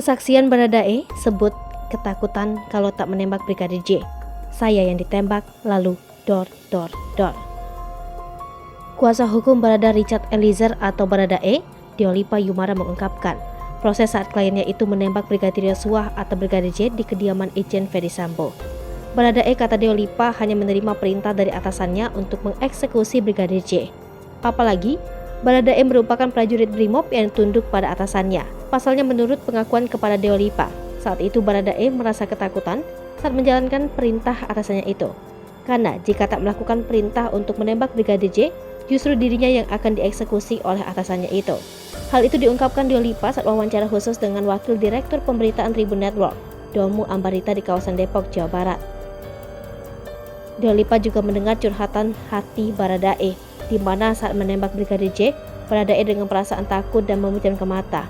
Kesaksian Baradae sebut ketakutan kalau tak menembak Brigadir J. Saya yang ditembak, lalu dor. Kuasa hukum Barada Richard Eliezer atau Baradae, Deolipa Yumara mengungkapkan, proses saat kliennya itu menembak Brigadir Yosua atau Brigadir J di kediaman Irjen Ferdy Sambo. Baradae, kata Deolipa, hanya menerima perintah dari atasannya untuk mengeksekusi Brigadir J. Apalagi, Baradae merupakan prajurit Brimob yang tunduk pada atasannya. Pasalnya, menurut pengakuan kepada Deolipa, saat itu Baradae merasa ketakutan saat menjalankan perintah atasannya itu. Karena jika tak melakukan perintah untuk menembak Brigadir J, justru dirinya yang akan dieksekusi oleh atasannya itu. Hal itu diungkapkan Deolipa saat wawancara khusus dengan Wakil Direktur Pemberitaan Tribun Network, Domu Ambarita di kawasan Depok, Jawa Barat. Deolipa juga mendengar curhatan hati Baradae, di mana saat menembak Brigadir J, Baradae dengan perasaan takut dan memejamkan mata.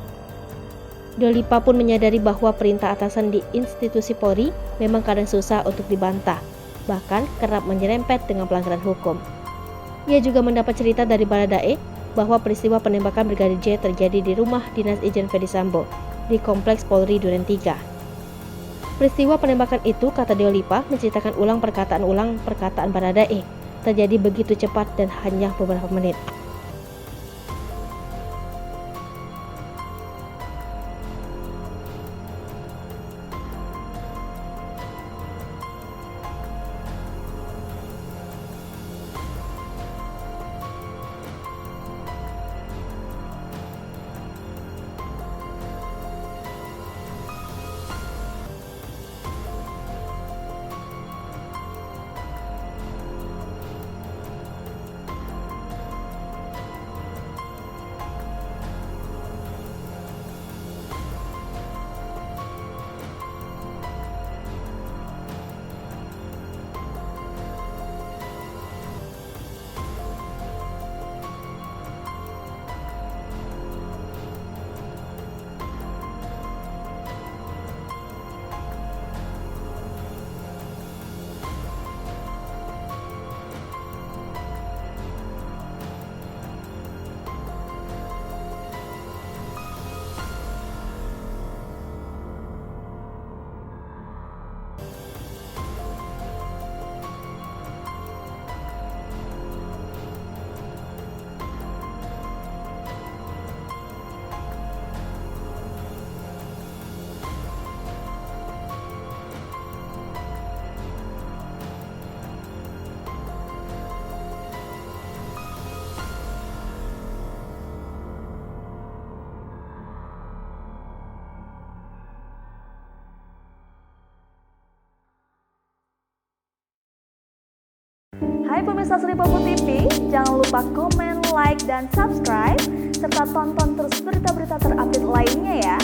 Deolipa pun menyadari bahwa perintah atasan di institusi Polri memang kadang susah untuk dibantah, bahkan kerap menyerempet dengan pelanggaran hukum. Ia juga mendapat cerita dari Baradae bahwa peristiwa penembakan Brigadir J terjadi di rumah dinas Irjen Ferdy Sambo di Kompleks Polri Duren 3. Peristiwa penembakan itu, kata Deolipa, menceritakan ulang perkataan Baradae, terjadi begitu cepat dan hanya beberapa menit. Hai pemirsa Sri Popo TV, jangan lupa komen, like, dan subscribe, serta tonton terus berita-berita terupdate lainnya ya.